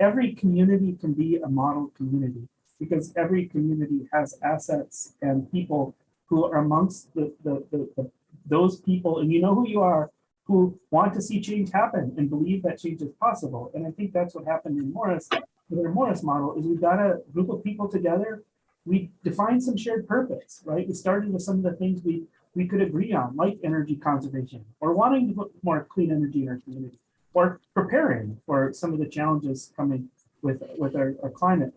every community can be a model community because every community has assets and people who are amongst those people, and you know who you are, who want to see change happen and believe that change is possible. And I think that's what happened in Morris. With our Morris model is we got a group of people together, we defined some shared purpose, right? We started with some of the things we could agree on, like energy conservation, or wanting to put more clean energy in our community, or preparing for some of the challenges coming with our climate.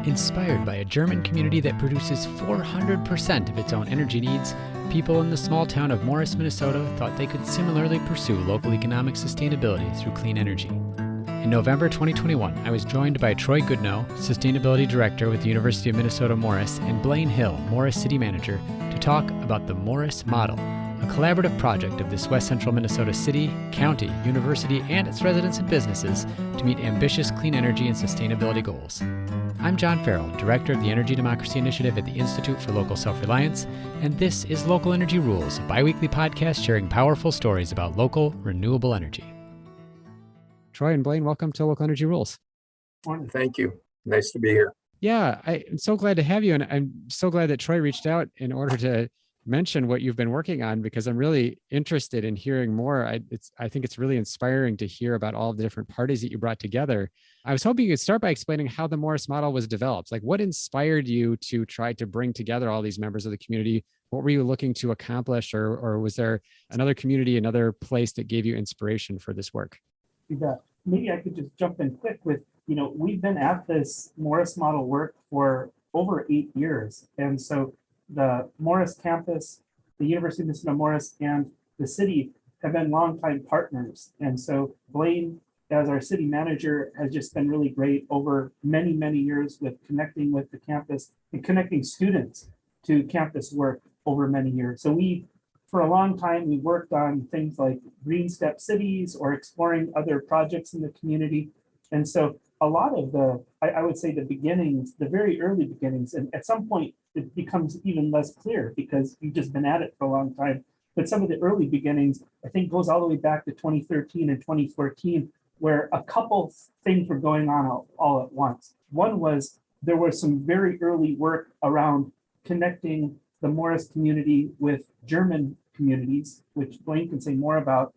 Inspired by a German community that produces 400% of its own energy needs, people in the small town of Morris, Minnesota thought they could similarly pursue local economic sustainability through clean energy. In November 2021, I was joined by Troy Goodnough, Sustainability Director with the University of Minnesota Morris, and Blaine Hill, Morris City Manager, to talk about the Morris Model, a collaborative project of this West Central Minnesota city, county, university, and its residents and businesses to meet ambitious clean energy and sustainability goals. I'm John Farrell, Director of the Energy Democracy Initiative at the Institute for Local Self-Reliance, and this is Local Energy Rules, a bi-weekly podcast sharing powerful stories about local, renewable energy. Troy and Blaine, welcome to Local Energy Rules. Thank you. Nice to be here. Yeah, I'm so glad to have you, and I'm so glad that Troy reached out in order to mention what you've been working on, because I'm really interested in hearing more. I think it's really inspiring to hear about all the different parties that you brought together. I was hoping you could start by explaining how the Morris model was developed. Like, what inspired you to try to bring together all these members of the community? What were you looking to accomplish, or was there another community, another place that gave you inspiration for this work? Yeah, maybe I could just jump in quick with, we've been at this Morris model work for over 8 years. And so the Morris campus, the University of Minnesota Morris, and the city have been longtime partners. And so Blaine, as our city manager, has just been really great over many, many years with connecting with the campus and connecting students to campus work over many years. So for a long time, we worked on things like green step cities or exploring other projects in the community. And so a lot of I would say the beginnings, the very early beginnings, and at some point it becomes even less clear because you've just been at it for a long time. But some of the early beginnings, I think, goes all the way back to 2013 and 2014, where a couple things were going on all at once. One was there was some very early work around connecting the Morris community with German communities, which Blaine can say more about.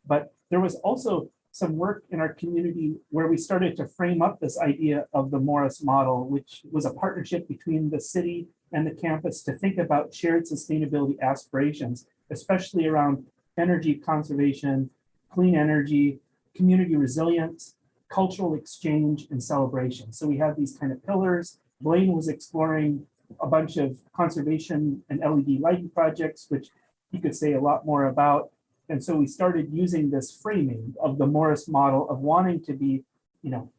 But there was also some work in our community where we started to frame up this idea of the Morris model, which was a partnership between the city and the campus to think about shared sustainability aspirations, especially around energy conservation, clean energy, community resilience, cultural exchange, and celebration. So we have these kind of pillars. Blaine was exploring a bunch of conservation and LED lighting projects, which he could say a lot more about. And so we started using this framing of the Morris model of wanting to be,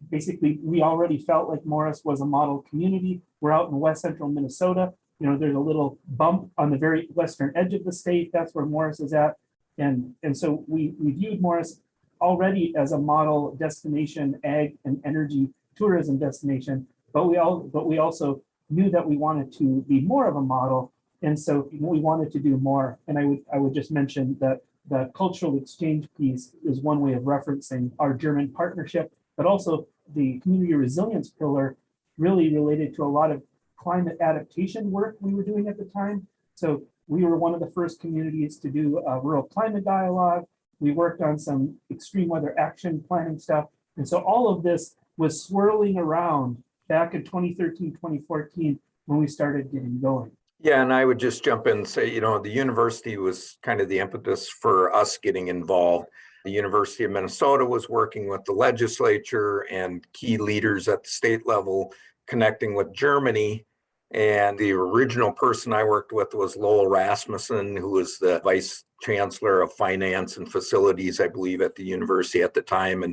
basically we already felt like Morris was a model community. We're out in West Central Minnesota. There's a little bump on the very western edge of the state. That's where Morris is at. And so we viewed Morris already as a model destination, ag and energy tourism destination, but we also knew that we wanted to be more of a model. And so we wanted to do more. And I would just mention that the cultural exchange piece is one way of referencing our German partnership, but also the community resilience pillar really related to a lot of climate adaptation work we were doing at the time. So we were one of the first communities to do a rural climate dialogue. We worked on some extreme weather action planning stuff. And so all of this was swirling around back in 2013, 2014, when we started getting going. Yeah, and I would just jump in and say, the university was kind of the impetus for us getting involved. The University of Minnesota was working with the legislature and key leaders at the state level, connecting with Germany. And the original person I worked with was Lowell Rasmussen, who was the vice chancellor of finance and facilities, I believe, at the university at the time.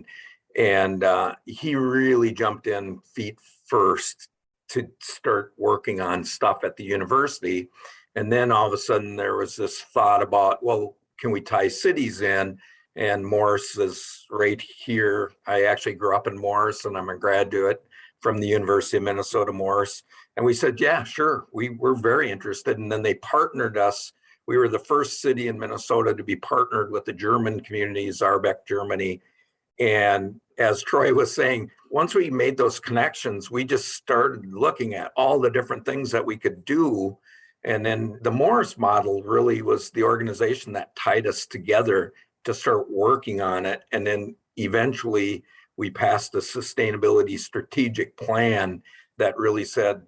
And he really jumped in feet first to start working on stuff at the university. And then all of a sudden there was this thought about, well, can we tie cities in? And Morris is right here. I actually grew up in Morris, and I'm a graduate from the University of Minnesota Morris. And we said, yeah, sure, we're very interested. And then they partnered us We were the first city in Minnesota to be partnered with the German community, Saarbeck, Germany. And as Troy was saying, once we made those connections, we just started looking at all the different things that we could do. And then the Morris model really was the organization that tied us together to start working on it. And then eventually we passed the sustainability strategic plan that really said,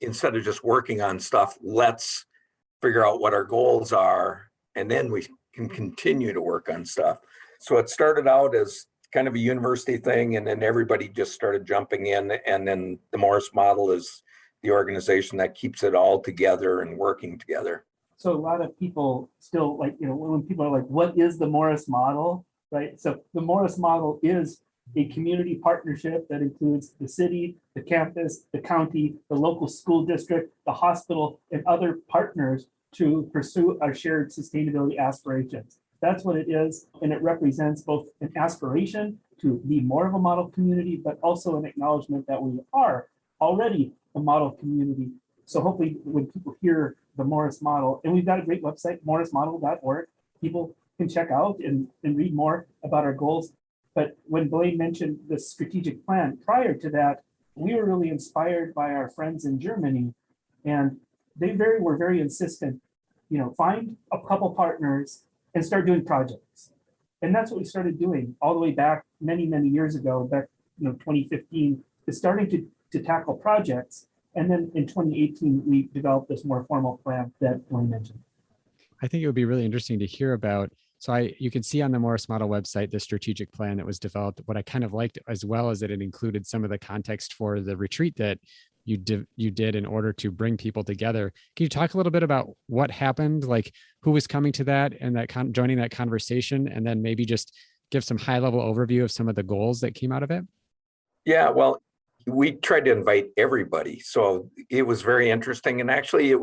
instead of just working on stuff, let's figure out what our goals are, and then we can continue to work on stuff. So it started out as kind of a university thing, and then everybody just started jumping in. And then the Morris model is the organization that keeps it all together and working together. So a lot of people still like, when people are like, what is the Morris model, right? So the Morris model is a community partnership that includes the city, the campus, the county, the local school district, the hospital, and other partners to pursue our shared sustainability aspirations. That's what it is. And it represents both an aspiration to be more of a model community, but also an acknowledgement that we are already a model community. So hopefully when people hear the Morris model, and we've got a great website, morrismodel.org, people can check out and read more about our goals. But when Blaine mentioned the strategic plan, prior to that, we were really inspired by our friends in Germany, and they were very insistent, find a couple partners and start doing projects. And that's what we started doing all the way back many, many years ago, back 2015, is starting to tackle projects. And then in 2018, we developed this more formal plan that Blaine mentioned. I think it would be really interesting to hear about. So you can see on the Morris Model website, the strategic plan that was developed. What I kind of liked as well is that it included some of the context for the retreat that you did in order to bring people together. Can you talk a little bit about what happened, like who was coming to that and joining that conversation, and then maybe just give some high level overview of some of the goals that came out of it? Yeah, well, we tried to invite everybody. So it was very interesting. And actually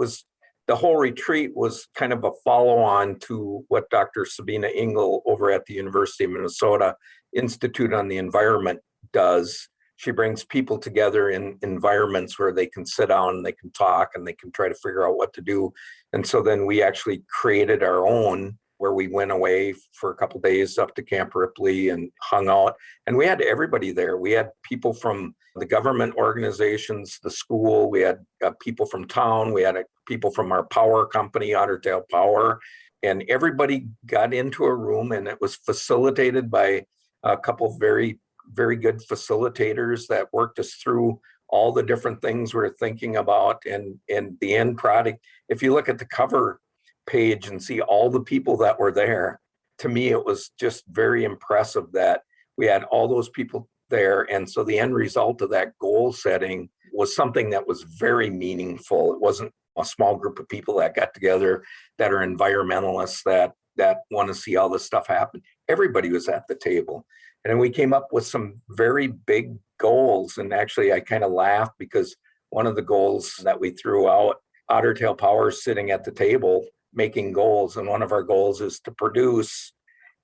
the whole retreat was kind of a follow-on to what Dr. Sabina Engel over at the University of Minnesota Institute on the Environment does. She brings people together in environments where they can sit down and they can talk and they can try to figure out what to do. And so then we actually created our own, where we went away for a couple of days up to Camp Ripley and hung out. And we had everybody there. We had people from the government organizations, the school. We had people from town. We had people from our power company, Otter Tail Power. And everybody got into a room, and it was facilitated by a couple of very, very good facilitators that worked us through all the different things we're thinking about. And the end product, if you look at the cover page and see all the people that were there, to me, it was just very impressive that we had all those people there. And so the end result of that goal setting was something that was very meaningful. It wasn't a small group of people that got together that are environmentalists that want to see all this stuff happen. Everybody was at the table. And then we came up with some very big goals. And actually, I kind of laughed because one of the goals that we threw out, Otter Tail Power sitting at the table making goals. And one of our goals is to produce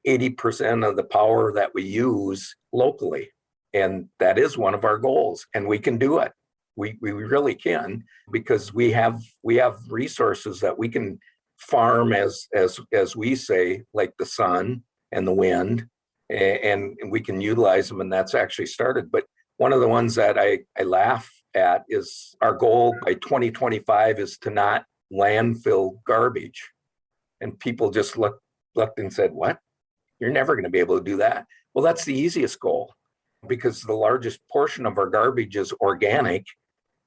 80% of the power that we use locally. And that is one of our goals. And we can do it. We really can, because we have resources that we can farm, as we say, like the sun and the wind, and we can utilize them. And that's actually started. But one of the ones that I laugh at is our goal by 2025 is to not landfill garbage. And people just looked and said, what? You're never going to be able to do that. Well, that's the easiest goal, because the largest portion of our garbage is organic.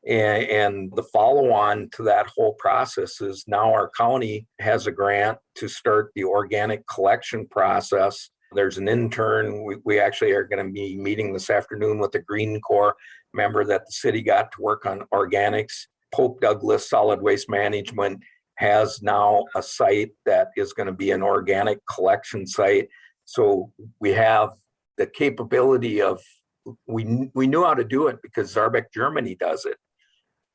And the follow-on to that whole process is now our county has a grant to start the organic collection process. There's an intern. We actually are going to be meeting this afternoon with the Green Corps member that the city got to work on organics. Pope Douglas Solid Waste Management has now a site that is going to be an organic collection site. So we have the capability of, we knew how to do it because Saarbeck, Germany does it.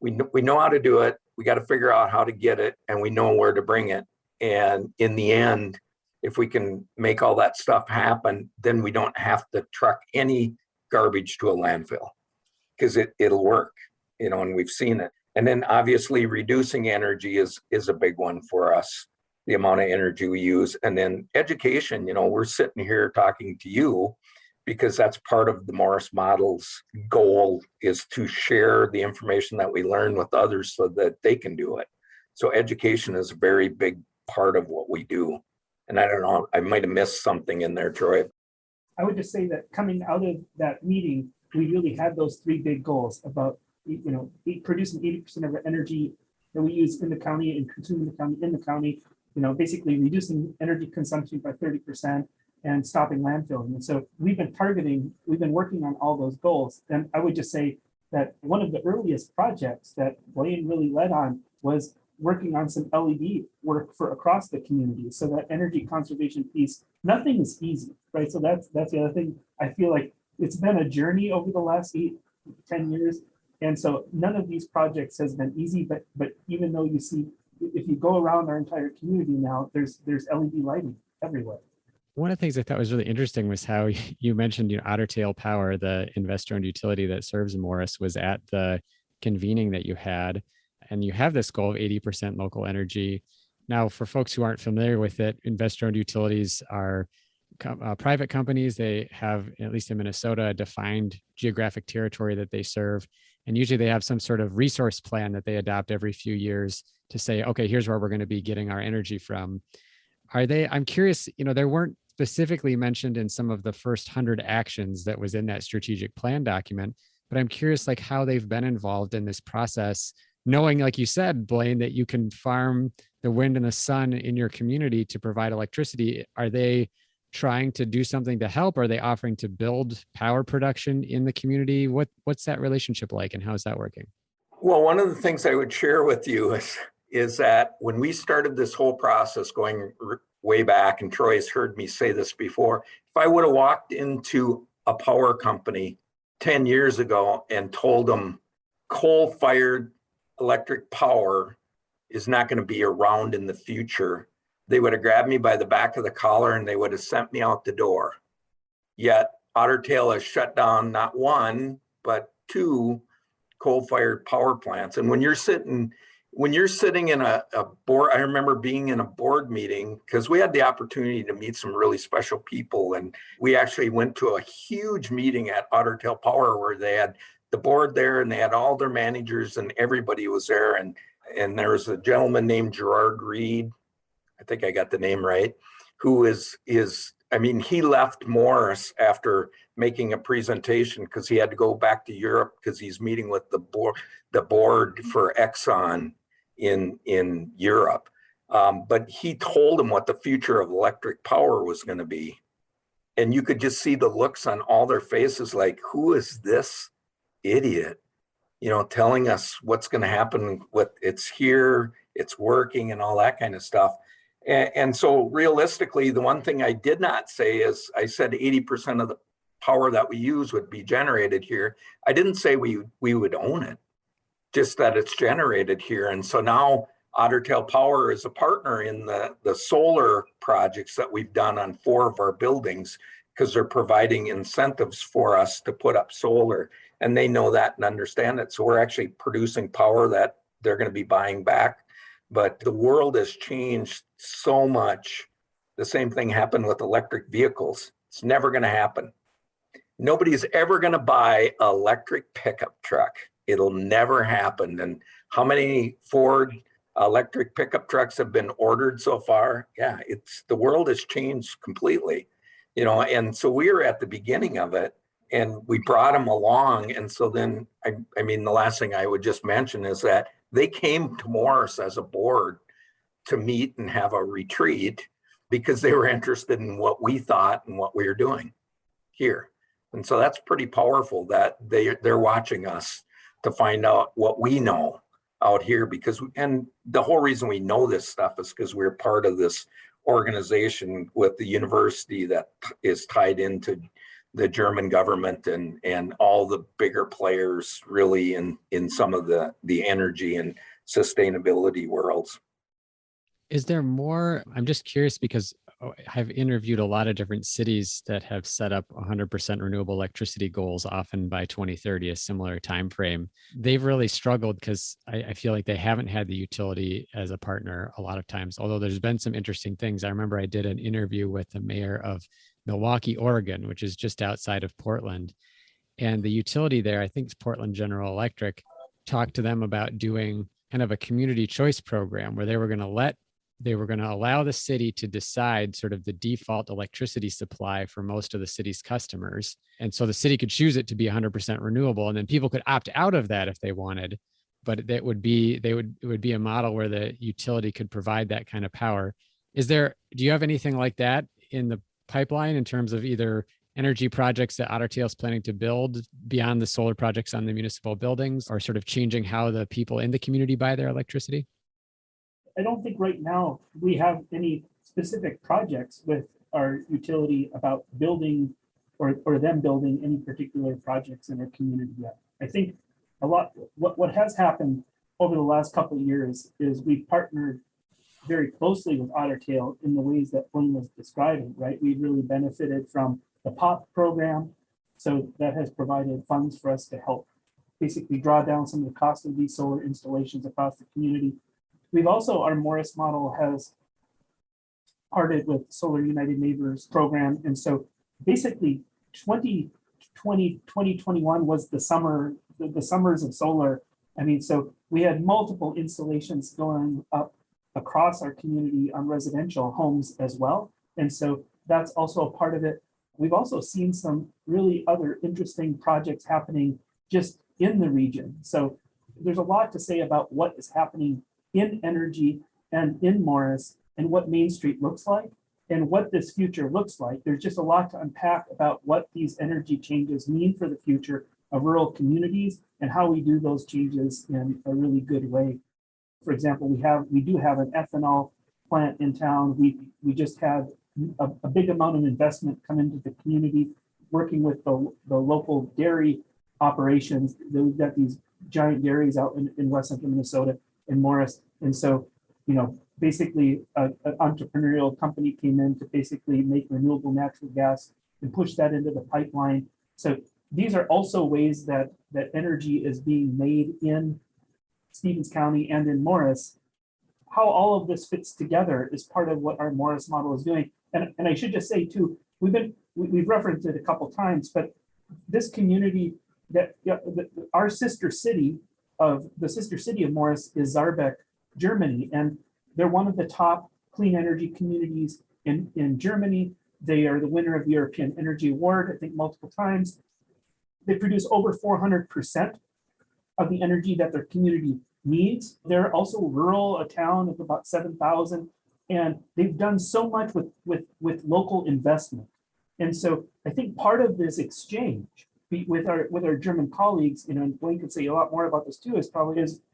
We know how to do it. We got to figure out how to get it, and we know where to bring it. And in the end, if we can make all that stuff happen, then we don't have to truck any garbage to a landfill, because it'll work, and we've seen it. And then obviously reducing energy is a big one for us. the amount of energy we use. And then education, we're sitting here talking to you because that's part of the Morris model's goal, is to share the information that we learn with others so that they can do it. So education is a very big part of what we do. And I don't know, I might have missed something in there, Troy. I would just say that coming out of that meeting, we really had those three big goals about, producing 80% of the energy that we use in the county and consume in the county, basically reducing energy consumption by 30% and stopping landfilling. And so we've been working on all those goals. And I would just say that one of the earliest projects that Blaine really led on was working on some LED work for across the community. So that energy conservation piece, nothing is easy, right? So that's the other thing. I feel like it's been a journey over the last 8-10 years. And so none of these projects has been easy, but even though you see, if you go around our entire community now, there's LED lighting everywhere. One of the things I thought was really interesting was how you mentioned, Otter Tail Power, the investor-owned utility that serves Morris, was at the convening that you had, and you have this goal of 80% local energy. Now, for folks who aren't familiar with it, investor-owned utilities are private companies. They have, at least in Minnesota, a defined geographic territory that they serve. And usually they have some sort of resource plan that they adopt every few years to say, okay, here's where we're going to be getting our energy from. I'm curious, they weren't specifically mentioned in some of the first 100 actions that was in that strategic plan document, but I'm curious how they've been involved in this process, knowing, like you said, Blaine, that you can farm the wind and the sun in your community to provide electricity. Are they trying to do something to help? Are they offering to build power production in the community? What's that relationship like, and how is that working? Well, one of the things I would share with you is that when we started this whole process going way back, and Troy's heard me say this before, if I would have walked into a power company 10 years ago and told them coal-fired electric power is not going to be around in the future, they would have grabbed me by the back of the collar and they would have sent me out the door. Yet Otter Tail has shut down not one, but 2 coal-fired power plants. And when you're sitting in a board, I remember being in a board meeting because we had the opportunity to meet some really special people. And we actually went to a huge meeting at Otter Tail Power where they had the board there and they had all their managers and everybody was there. And there was a gentleman named Gerard Reed, I think I got the name right, who he left Morris after making a presentation because he had to go back to Europe because he's meeting with the board for Exxon in Europe. But he told them what the future of electric power was going to be. And you could just see the looks on all their faces like, who is this idiot, telling us what's going to happen with it's here, it's working and all that kind of stuff. And so realistically, the one thing I did not say is I said 80% of the power that we use would be generated here. I didn't say we would own it, just that it's generated here. And so now Otter Tail Power is a partner in the solar projects that we've done on 4 of our buildings because they're providing incentives for us to put up solar. And they know that and understand it. So we're actually producing power that they're going to be buying back. But the world has changed so much. The same thing happened with electric vehicles. It's never going to happen. Nobody's ever going to buy an electric pickup truck. It'll never happen. And how many Ford electric pickup trucks have been ordered so far? Yeah, the world has changed completely, and so we were at the beginning of it and we brought them along. And so then, the last thing I would just mention is that they came to Morris as a board to meet and have a retreat because they were interested in what we thought and what we were doing here. And so that's pretty powerful that they're watching us to find out what we know out here and the whole reason we know this stuff is because we're part of this organization with the university that is tied into the German government and all the bigger players really in some of the energy and sustainability worlds. Is there more? I'm just curious because I've interviewed a lot of different cities that have set up 100% renewable electricity goals, often by 2030, a similar time frame. They've really struggled because I feel like they haven't had the utility as a partner a lot of times, although there's been some interesting things. I remember I did an interview with the mayor of Milwaukee, Oregon, which is just outside of Portland. And the utility there, I think it's Portland General Electric, talked to them about doing kind of a community choice program where they were going to allow the city to decide sort of the default electricity supply for most of the city's customers. And so the city could choose it to be 100% renewable. And then people could opt out of that if they wanted. But it would be a model where the utility could provide that kind of power. Do you have anything like that in the pipeline in terms of either energy projects that Otter Tail is planning to build beyond the solar projects on the municipal buildings, or sort of changing how the people in the community buy their electricity? I don't think right now we have any specific projects with our utility about building or them building any particular projects in our community yet. I think what has happened over the last couple of years is we've partnered very closely with Otter Tail in the ways that Blaine was describing, right? We've really benefited from the POP program. So that has provided funds for us to help basically draw down some of the cost of these solar installations across the community. We've also, our Morris model has partnered with Solar United Neighbors program. And so basically 2020, 2021 was the summers of solar. I mean, so we had multiple installations going up across our community on residential homes as well. And so that's also a part of it. We've also seen some really other interesting projects happening just in the region. So there's a lot to say about what is happening in energy and in Morris and what Main Street looks like and what this future looks like. There's just a lot to unpack about what these energy changes mean for the future of rural communities and how we do those changes in a really good way. For example, we do have an ethanol plant in town. We just had a big amount of investment come into the community, working with the local dairy operations. We've got these giant dairies out in West Central Minnesota in Morris. And so, basically an entrepreneurial company came in to basically make renewable natural gas and push that into the pipeline. So these are also ways that energy is being made in Stevens County and in Morris. How all of this fits together is part of what our Morris model is doing. And I should just say too, we've referenced it a couple of times, but this community our sister city of Morris is Saarbrück, Germany, and they're one of the top clean energy communities in Germany. They are the winner of the European Energy Award, I think multiple times. They produce over 400% of the energy that their community needs. They're also rural, a town of about 7,000. And they've done so much with local investment. And so I think part of this exchange with our German colleagues, and Blaine could say a lot more about this too, is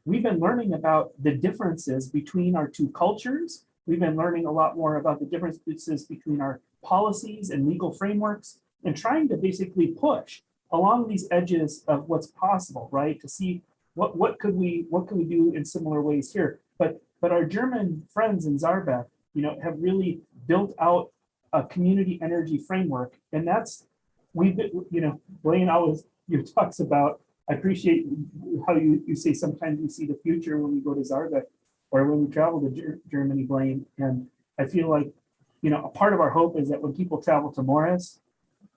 we've been learning about the differences between our two cultures. We've been learning a lot more about the differences between our policies and legal frameworks, and trying to basically push along these edges of what's possible, right? To see what could we do in similar ways here. But our German friends in Saarbrück, have really built out a community energy framework. And Blaine always talks about, I appreciate how you say sometimes you see the future when we go to Saarbrück or when we travel to Germany, Blaine. And I feel like, a part of our hope is that when people travel to Morris,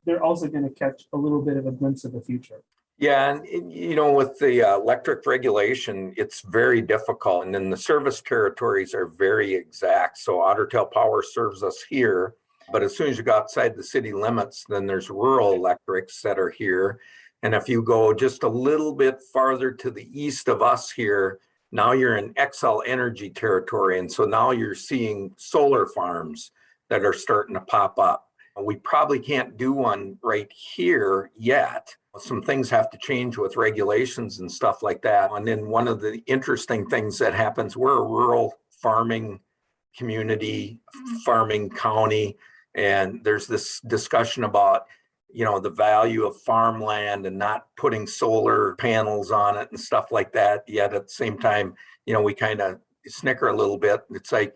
they're also going to catch a little bit of a glimpse of the future. Yeah, and with the electric regulation, it's very difficult, and then the service territories are very exact. So Otter Tail Power serves us here, but as soon as you go outside the city limits, then there's rural electrics that are here. And if you go just a little bit farther to the east of us here, now you're in Xcel Energy territory, and so now you're seeing solar farms that are starting to pop up. We probably can't do one right here yet. Some things have to change with regulations and stuff like that. And then one of the interesting things that happens, we're a rural farming community, farming county, and there's this discussion about, the value of farmland and not putting solar panels on it and stuff like that. Yet at the same time, we kind of snicker a little bit. It's like,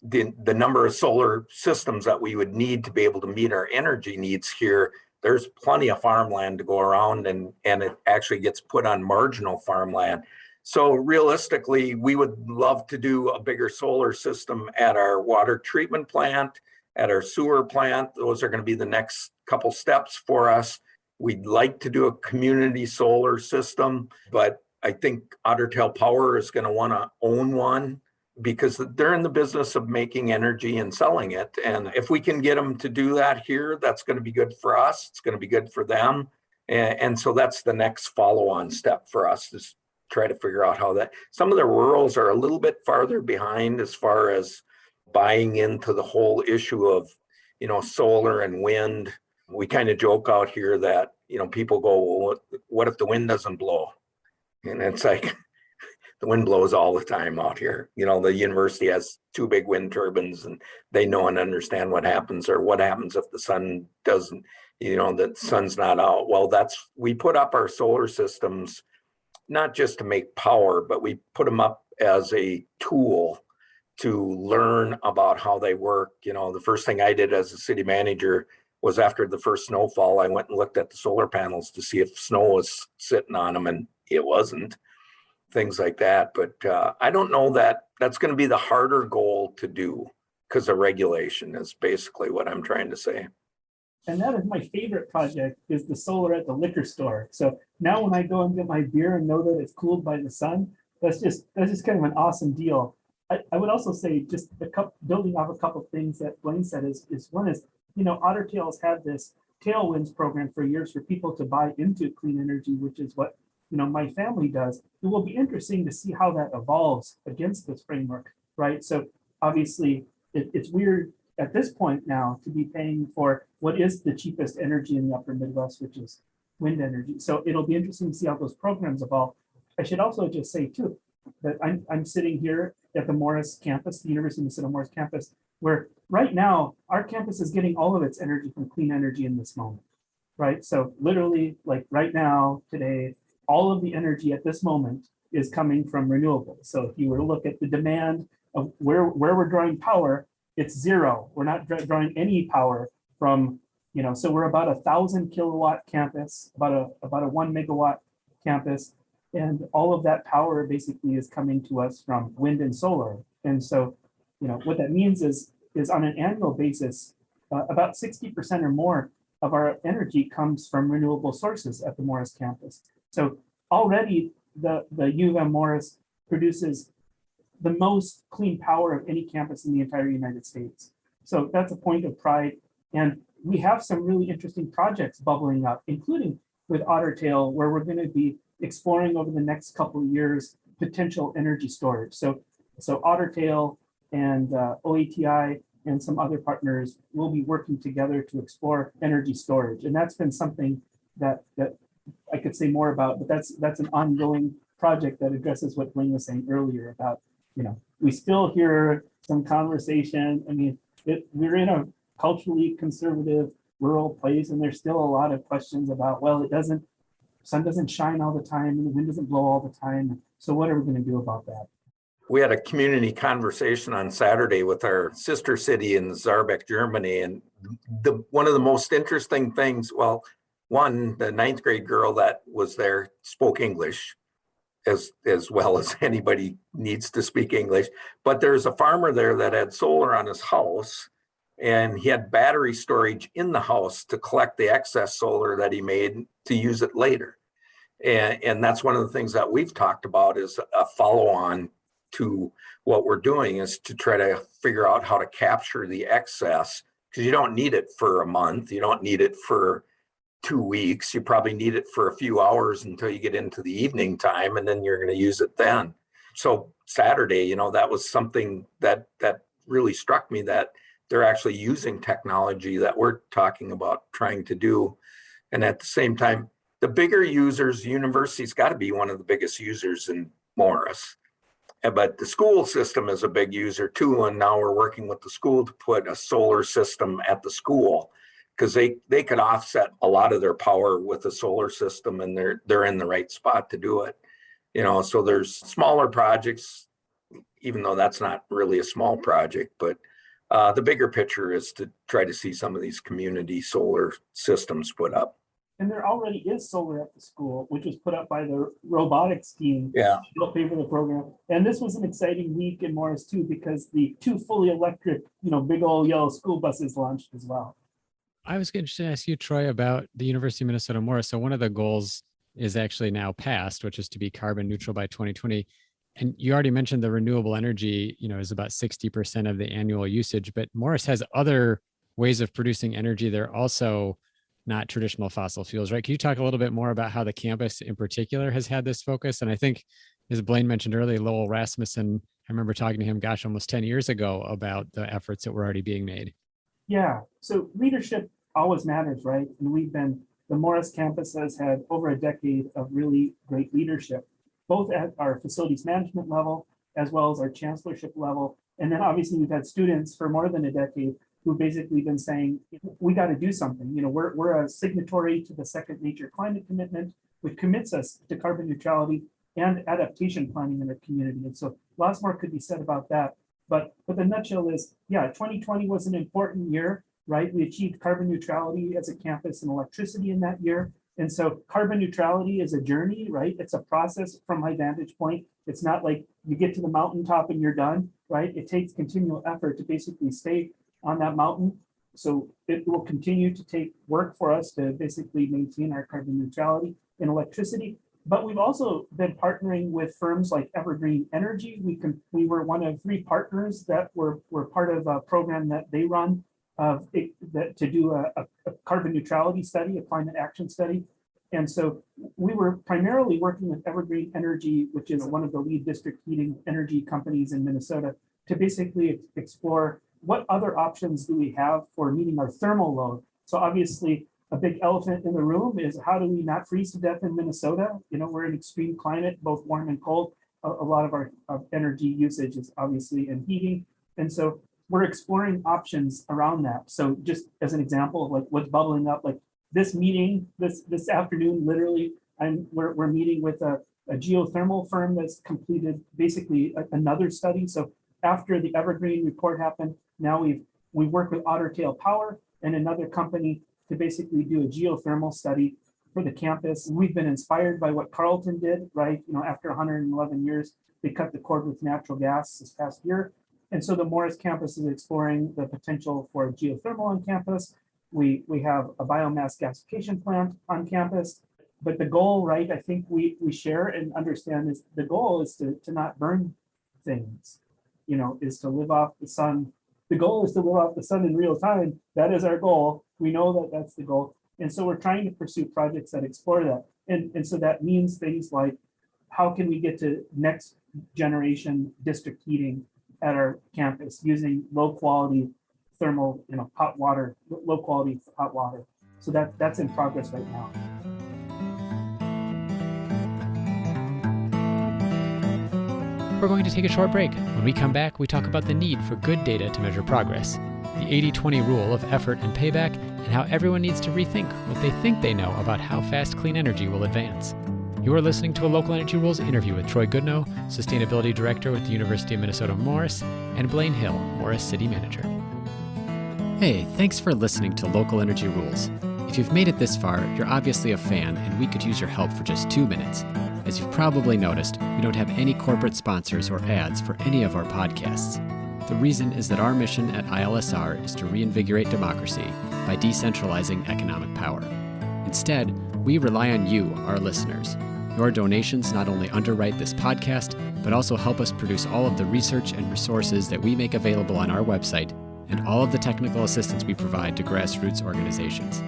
the number of solar systems that we would need to be able to meet our energy needs here, there's plenty of farmland to go around, and it actually gets put on marginal farmland. So realistically, we would love to do a bigger solar system at our water treatment plant, at our sewer plant. Those are going to be the next couple steps for us. We'd like to do a community solar system, but I think Otter Tail Power is going to want to own one because they're in the business of making energy and selling it. And if we can get them to do that here, that's going to be good for us. It's going to be good for them. And so that's the next follow-on step for us, is try to figure out how that. Some of the rurals are a little bit farther behind as far as buying into the whole issue of, solar and wind. We kind of joke out here that, people go, well, what if the wind doesn't blow? And it's like, the wind blows all the time out here. The university has 2 big wind turbines, and they know and understand what happens, or what happens if the sun doesn't, the sun's not out. Well, we put up our solar systems, not just to make power, but we put them up as a tool to learn about how they work. The first thing I did as a city manager was, after the first snowfall, I went and looked at the solar panels to see if snow was sitting on them, and it wasn't. Things like that. But I don't know that that's going to be the harder goal to do, because of regulation is basically what I'm trying to say. And that is my favorite project, is the solar at the liquor store. So now when I go and get my beer and know that it's cooled by the sun, that's just kind of an awesome deal. I would also say, just building off a couple of things that Blaine said, is one is, Otter Tail's had this Tailwinds program for years for people to buy into clean energy, which is what my family does. It will be interesting to see how that evolves against this framework, right? So obviously it's weird at this point now to be paying for what is the cheapest energy in the upper Midwest, which is wind energy. So it'll be interesting to see how those programs evolve. I should also just say too, that I'm sitting here at the Morris campus, the University of Minnesota Morris campus, where right now our campus is getting all of its energy from clean energy in this moment, right? So literally, like right now, today, all of the energy at this moment is coming from renewables. So if you were to look at the demand of where we're drawing power, it's 0. We're not drawing any power from, so we're about 1,000 kilowatt campus, about a 1 megawatt campus. And all of that power basically is coming to us from wind and solar. And so, what that means is on an annual basis, about 60% or more of our energy comes from renewable sources at the Morris campus. So already the U of M Morris produces the most clean power of any campus in the entire United States. So that's a point of pride. And we have some really interesting projects bubbling up, including with Otter Tail, where we're going to be exploring over the next couple of years potential energy storage. So Otter Tail and OATI and some other partners will be working together to explore energy storage. And that's been something that I could say more about, but that's an ongoing project that addresses what Blaine was saying earlier about, we still hear some conversation. I mean, we're in a culturally conservative rural place, and there's still a lot of questions about, well, sun doesn't shine all the time and the wind doesn't blow all the time. So what are we going to do about that? We had a community conversation on Saturday with our sister city in Saarbrück, Germany. And one of the most interesting things, well, one, the 9th grade girl that was there spoke English as well as anybody needs to speak English. But there's a farmer there that had solar on his house, and he had battery storage in the house to collect the excess solar that he made to use it later. And that's one of the things that we've talked about, is a follow-on to what we're doing, is to try to figure out how to capture the excess, because you don't need it for a month. You don't need it for 2 weeks. You probably need it for a few hours until you get into the evening time, and then you're going to use it then. So Saturday, that was something that really struck me, that they're actually using technology that we're talking about trying to do. And at the same time, the bigger users, university's got to be one of the biggest users in Morris. But the school system is a big user too. And now we're working with the school to put a solar system at the school, because they could offset a lot of their power with a solar system, and they're in the right spot to do it. So there's smaller projects even though that's not really a small project, but the bigger picture is to try to see some of these community solar systems put up. And there already is solar at the school, which was put up by the robotics team. Yeah. To help pay for the program. And this was an exciting week in Morris too, because the 2 fully electric, big old yellow school buses launched as well. I was going to ask you, Troy, about the University of Minnesota Morris. So one of the goals is actually now passed, which is to be carbon neutral by 2020. And you already mentioned the renewable energy, is about 60% of the annual usage, but Morris has other ways of producing energy. They're also not traditional fossil fuels, right? Can you talk a little bit more about how the campus in particular has had this focus? And I think, as Blaine mentioned earlier, Lowell Rasmussen, I remember talking to him, almost 10 years ago about the efforts that were already being made. Yeah, so leadership always matters, right? And the Morris campus has had over a decade of really great leadership, both at our facilities management level, as well as our chancellorship level. And then obviously we've had students for more than a decade who've basically been saying, we got to do something. We're a signatory to the Second Nature Climate Commitment, which commits us to carbon neutrality and adaptation planning in our community. And so lots more could be said about that. But the nutshell is, 2020 was an important year, right? We achieved carbon neutrality as a campus and electricity in that year. And so carbon neutrality is a journey, right? It's a process from my vantage point. It's not like you get to the mountaintop and you're done, right? It takes continual effort to basically stay on that mountain. So it will continue to take work for us to basically maintain our carbon neutrality in electricity. But we've also been partnering with firms like Evergreen Energy. We were one of 3 partners that were part of a program that they run to do a carbon neutrality study, a climate action study. And so we were primarily working with Evergreen Energy, which is one of the lead district heating energy companies in Minnesota, to basically explore what other options do we have for meeting our thermal load. So obviously a big elephant in the room is, how do we not freeze to death in Minnesota? We're in extreme climate, both warm and cold. A lot of our energy usage is obviously in heating. And so we're exploring options around that. So just as an example of like what's bubbling up, like this meeting this afternoon, literally, we're meeting with a geothermal firm that's completed basically another study. So after the Evergreen report happened, now we work with Otter Tail Power and another company to basically do a geothermal study for the campus. We've been inspired by what Carleton did, right? After 111 years, they cut the cord with natural gas this past year. And so the Morris campus is exploring the potential for geothermal on campus. We have a biomass gasification plant on campus. But the goal, right, I think we share and understand, is the goal is to not burn things, is to live off the sun. The goal is to live off the sun in real time. That is our goal. We know that that's the goal. And so we're trying to pursue projects that explore that. And so that means things like, how can we get to next generation district heating at our campus using low quality thermal, hot water, low quality hot water. So that's in progress right now. We're going to take a short break. When we come back, we talk about the need for good data to measure progress, the 80-20 rule of effort and payback, and how everyone needs to rethink what they think they know about how fast clean energy will advance. You are listening to a Local Energy Rules interview with Troy Goodnough, Sustainability Director with the University of Minnesota Morris, and Blaine Hill, Morris City Manager. Hey, thanks for listening to Local Energy Rules. If you've made it this far, you're obviously a fan, and we could use your help for just 2 minutes. As you've probably noticed, we don't have any corporate sponsors or ads for any of our podcasts. The reason is that our mission at ILSR is to reinvigorate democracy by decentralizing economic power. Instead, we rely on you, our listeners. Your donations not only underwrite this podcast, but also help us produce all of the research and resources that we make available on our website, and all of the technical assistance we provide to grassroots organizations.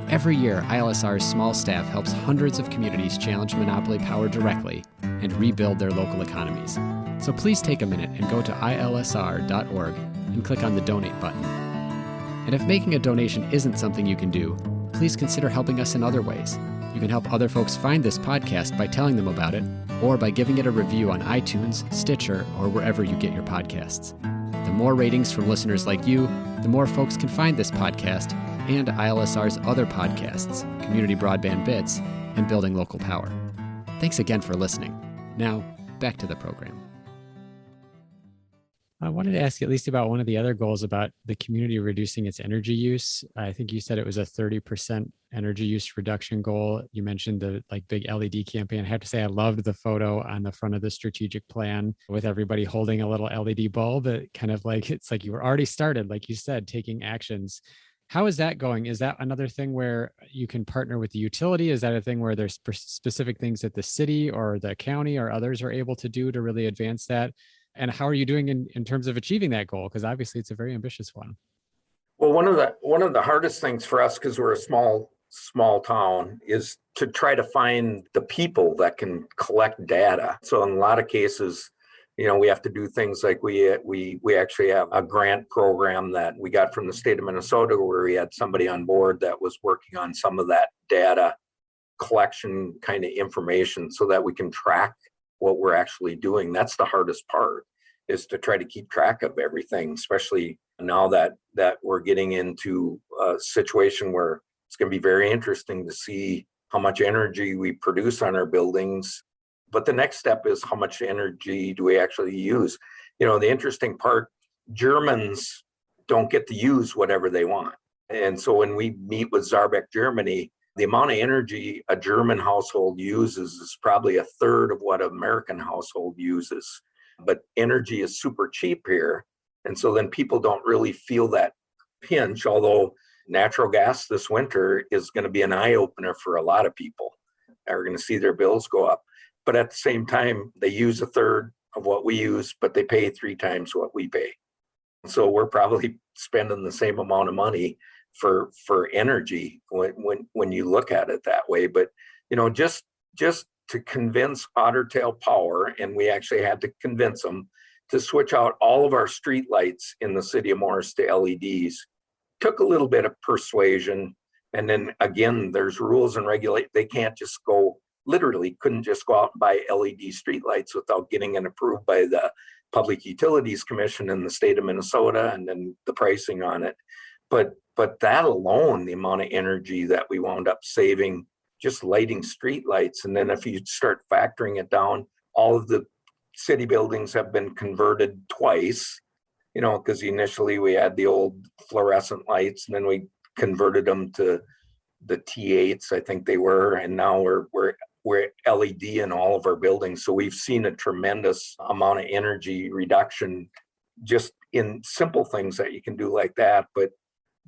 Every year, ILSR's small staff helps hundreds of communities challenge monopoly power directly and rebuild their local economies. So please take a minute and go to ilsr.org and click on the donate button. And if making a donation isn't something you can do, please consider helping us in other ways. You can help other folks find this podcast by telling them about it, or by giving it a review on iTunes, Stitcher, or wherever you get your podcasts. The more ratings from listeners like you, the more folks can find this podcast and ILSR's other podcasts, Community Broadband Bits, and Building Local Power. Thanks again for listening. Now, back to the program. I wanted to ask at least about one of the other goals about the community reducing its energy use. I think you said it was a 30% energy use reduction goal. You mentioned the big LED campaign. I have to say, I loved the photo on the front of the strategic plan with everybody holding a little LED bulb. It kind of it's like you were already started, like you said, taking actions. How is that going? Is that another thing where you can partner with the utility? Is that a thing where there's specific things that the city or the county or others are able to do to really advance that? And how are you doing in terms of achieving that goal? Because obviously it's a very ambitious one. Well, one of the hardest things for us, because we're a small town, is to try to find the people that can collect data. So in a lot of cases, we have to do things like we actually have a grant program that we got from the state of Minnesota, where we had somebody on board that was working on some of that data collection kind of information so that we can track what we're actually doing. That's the hardest part, is to try to keep track of everything, especially now that we're getting into a situation where it's going to be very interesting to see how much energy we produce on our buildings. But the next step is, how much energy do we actually use? The interesting part, Germans don't get to use whatever they want. And so when we meet with Saarbeck, Germany, the amount of energy a German household uses is probably a third of what an American household uses. But energy is super cheap here. And so then people don't really feel that pinch, although natural gas this winter is going to be an eye opener for a lot of people. They're going to see their bills go up. But at the same time, they use a third of what we use, but they pay 3 times what we pay. So we're probably spending the same amount of money for energy when you look at it that way. But just to convince Otter Tail Power, and we actually had to convince them to switch out all of our street lights in the city of Morris to LEDs, took a little bit of persuasion. And then again, there's rules and regulate. They can't just couldn't just go out and buy LED street lights without getting it approved by the Public Utilities Commission in the state of Minnesota, and then the pricing on it. But that alone, the amount of energy that we wound up saving just lighting street lights. And then if you start factoring it down, all of the city buildings have been converted twice, because initially we had the old fluorescent lights, and then we converted them to the T8s, I think they were, and now we're LED in all of our buildings. So we've seen a tremendous amount of energy reduction just in simple things that you can do like that. But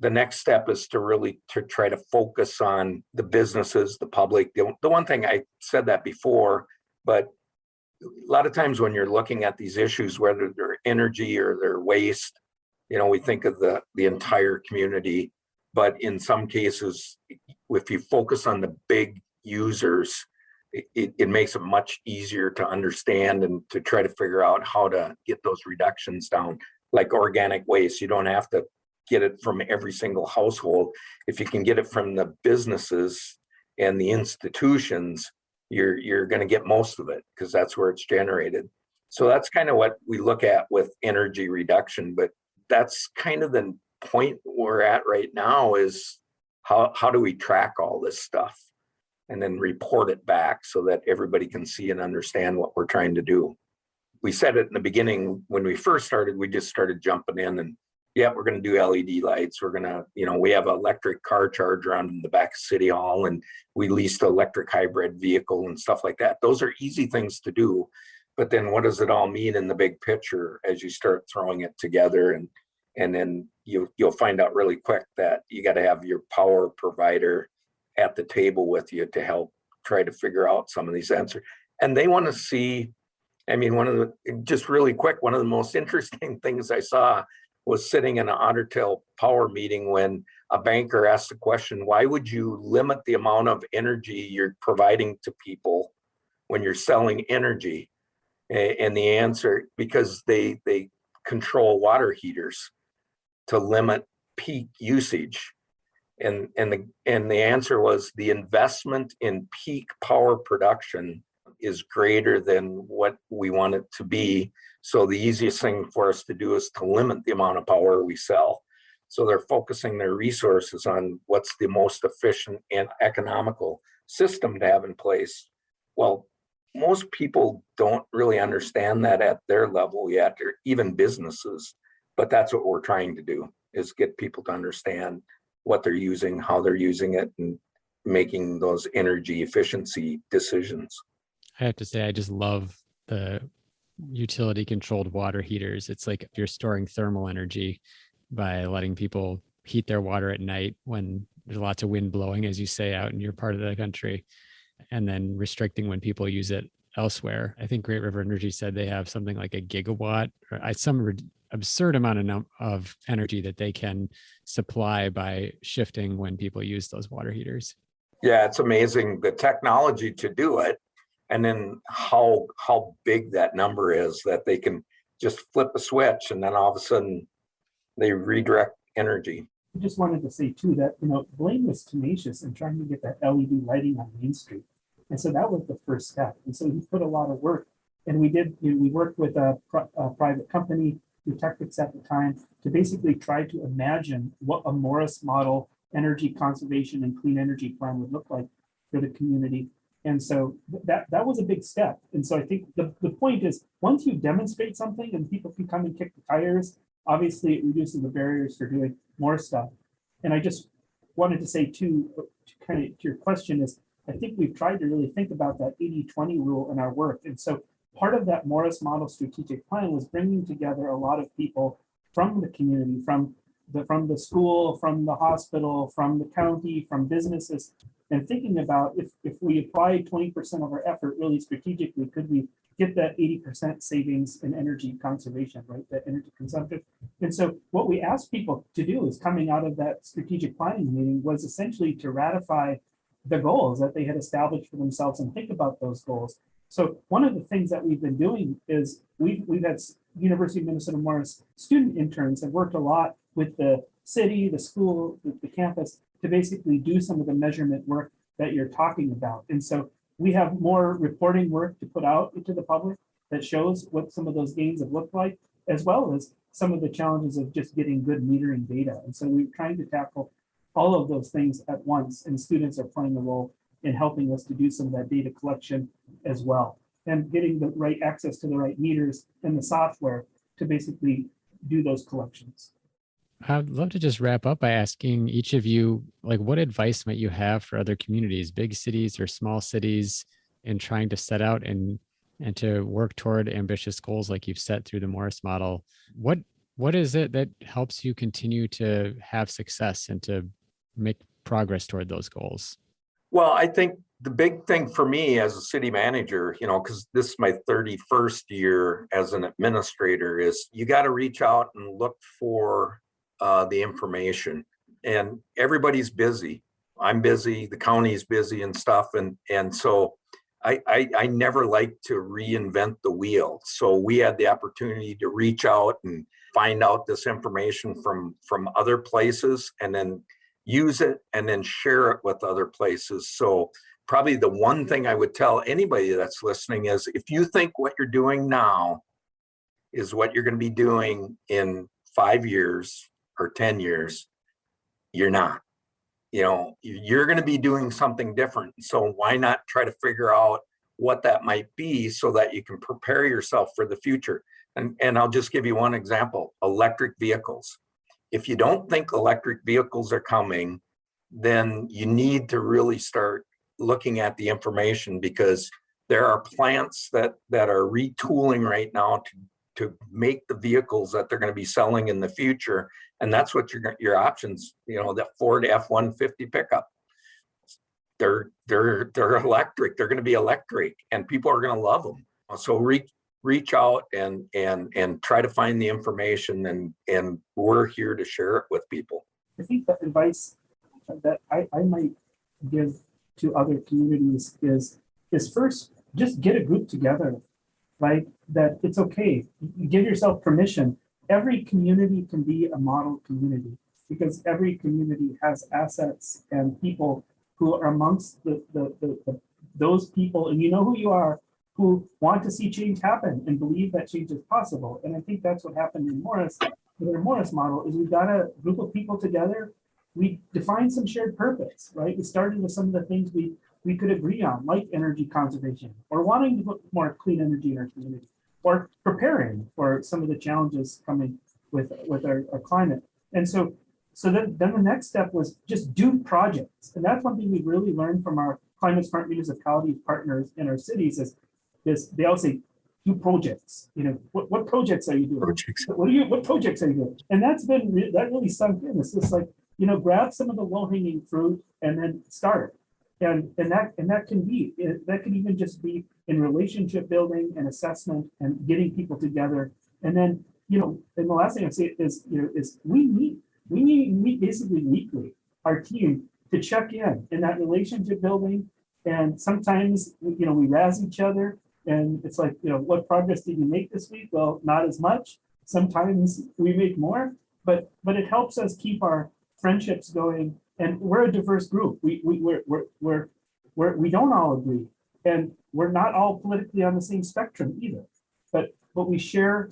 the next step is to try to focus on the businesses, the public. The one thing, I said that before, but a lot of times when you're looking at these issues, whether they're energy or they're waste, we think of the entire community. But in some cases, if you focus on the big users, it makes it much easier to understand and to try to figure out how to get those reductions down. Like organic waste, you don't have to get it from every single household. If you can get it from the businesses and the institutions, you're going to get most of it, because that's where it's generated. So that's kind of what we look at with energy reduction. But that's kind of the point we're at right now, is how do we track all this stuff and then report it back so that everybody can see and understand what we're trying to do. We said it in the beginning when we first started, we just started jumping in and, yeah, we're going to do LED lights. We're going to, we have an electric car charger on the back of City Hall, and we leased an electric hybrid vehicle and stuff like that. Those are easy things to do. But then what does it all mean in the big picture as you start throwing it together? And then you'll find out really quick that you got to have your power provider at the table with you to help try to figure out some of these answers. And they want to see, one of the most interesting things I saw was sitting in an Otter Tail Power meeting when a banker asked the question, why would you limit the amount of energy you're providing to people when you're selling energy? And the answer, because they control water heaters to limit peak usage. And the answer was, the investment in peak power production is greater than what we want it to be. So the easiest thing for us to do is to limit the amount of power we sell. So they're focusing their resources on what's the most efficient and economical system to have in place. Well, most people don't really understand that at their level yet, or even businesses. But that's what we're trying to do, is get people to understand what they're using, how they're using it, and making those energy efficiency decisions. I have to say, I just love the utility controlled water heaters. It's like you're storing thermal energy by letting people heat their water at night when there's lots of wind blowing, as you say, out in your part of the country, and then restricting when people use it elsewhere. I think Great River Energy said they have something like a gigawatt or some absurd amount of energy that they can supply by shifting when people use those water heaters. Yeah, it's amazing the technology to do it, and then how big that number is, that they can just flip a switch and then all of a sudden they redirect energy. I just wanted to say too that, Blaine was tenacious in trying to get that LED lighting on Main Street. And so that was the first step. And so he put a lot of work, and we worked with a private company, Detectix at the time, to basically try to imagine what a Morris model energy conservation and clean energy plan would look like for the community. And so that was a big step. And so I think the point is, once you demonstrate something and people can come and kick the tires, obviously it reduces the barriers for doing more stuff. And I just wanted to say too, kind of to your question, is I think we've tried to really think about that 80-20 rule in our work. And so part of that Morris model strategic plan was bringing together a lot of people from the community, from the school, from the hospital, from the county, from businesses, and thinking about if we apply 20% of our effort really strategically, could we get that 80% savings in energy conservation, right? That energy consumption. And so what we asked people to do is, coming out of that strategic planning meeting, was essentially to ratify the goals that they had established for themselves and think about those goals. So one of the things that we've been doing is we've had University of Minnesota Morris student interns have worked a lot with the city, the school, the campus, to basically do some of the measurement work that you're talking about. And so we have more reporting work to put out into the public that shows what some of those gains have looked like, as well as some of the challenges of just getting good metering data. And so we're trying to tackle all of those things at once, and students are playing a role in helping us to do some of that data collection as well, and getting the right access to the right meters and the software to basically do those collections. I'd love to just wrap up by asking each of you, like, what advice might you have for other communities, big cities or small cities, in trying to set out and to work toward ambitious goals like you've set through the Morris model? What is it that helps you continue to have success and to make progress toward those goals? Well, I think the big thing for me as a city manager, because this is my 31st year as an administrator, is you got to reach out and look for the information. And everybody's busy. I'm busy, the county's busy and stuff. And so I never like to reinvent the wheel. So we had the opportunity to reach out and find out this information from other places, and then use it and then share it with other places. So probably the one thing I would tell anybody that's listening is, if you think what you're doing now is what you're going to be doing in 5 years or 10 years, you're not. You're going to be doing something different. So why not try to figure out what that might be so that you can prepare yourself for the future? And I'll just give you one example: electric vehicles. If you don't think electric vehicles are coming, then you need to really start looking at the information, because there are plants that are retooling right now to make the vehicles that they're going to be selling in the future. And that's what your options, that Ford F-150 pickup, they're electric, they're going to be electric, and people are going to love them. So reach out and try to find the information, and we're here to share it with people. I think the advice that I might give to other communities is first, just get a group together, right? That it's okay. You give yourself permission. Every community can be a model community, because every community has assets and people who are amongst those people, and you know who you are, who want to see change happen and believe that change is possible. And I think that's what happened in Morris. With our Morris model is, we got a group of people together. We defined some shared purpose, right? We started with some of the things we we could agree on, like energy conservation, or wanting to put more clean energy in our community, or preparing for some of the challenges coming with our climate. And so then the next step was just do projects. And that's one thing we really learned from our climate smart municipality partners in our cities is they all say, do projects. What projects are you doing? Projects. What projects are you doing? And that really sunk in. It's just like, grab some of the low-hanging fruit and then start. And that can even just be in relationship building and assessment and getting people together. And then, and the last thing I'd say is we meet basically weekly, our team, to check in that relationship building. And sometimes, we razz each other and it's like, what progress did you make this week? Well, not as much. Sometimes we make more, but it helps us keep our friendships going. And we're a diverse group. We don't all agree, and we're not all politically on the same spectrum either. But we share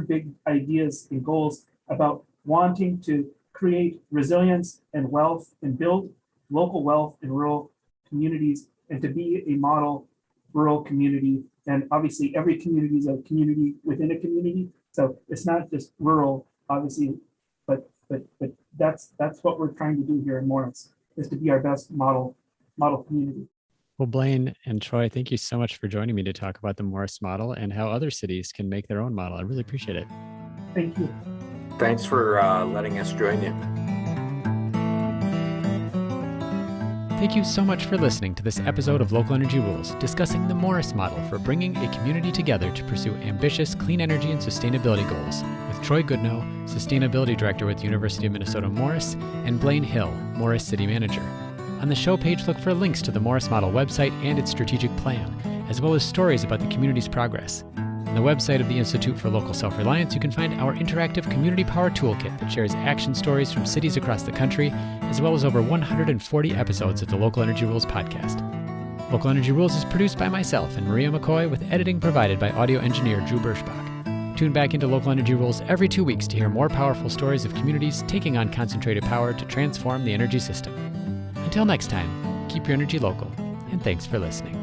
big ideas and goals about wanting to create resilience and wealth and build local wealth in rural communities and to be a model rural community. And obviously every community is a community within a community. So it's not just rural, obviously, but that's what we're trying to do here in Morris, is to be our best model community. Well, Blaine and Troy, thank you so much for joining me to talk about the Morris model and how other cities can make their own model. I really appreciate it. Thank you. Thanks for letting us join you. Thank you so much for listening to this episode of Local Energy Rules, discussing the Morris model for bringing a community together to pursue ambitious clean energy and sustainability goals, with Troy Goodnough, Sustainability Director with the University of Minnesota Morris, and Blaine Hill, Morris City Manager. On the show page, look for links to the Morris Model website and its strategic plan, as well as stories about the community's progress. On the website of the Institute for Local Self-Reliance, you can find our interactive community power toolkit that shares action stories from cities across the country, as well as over 140 episodes of the Local Energy Rules podcast. Local Energy Rules is produced by myself and Maria McCoy, with editing provided by audio engineer Drew Birschbach. Tune back into Local Energy Rules every 2 weeks to hear more powerful stories of communities taking on concentrated power to transform the energy system. Until next time, keep your energy local, and thanks for listening.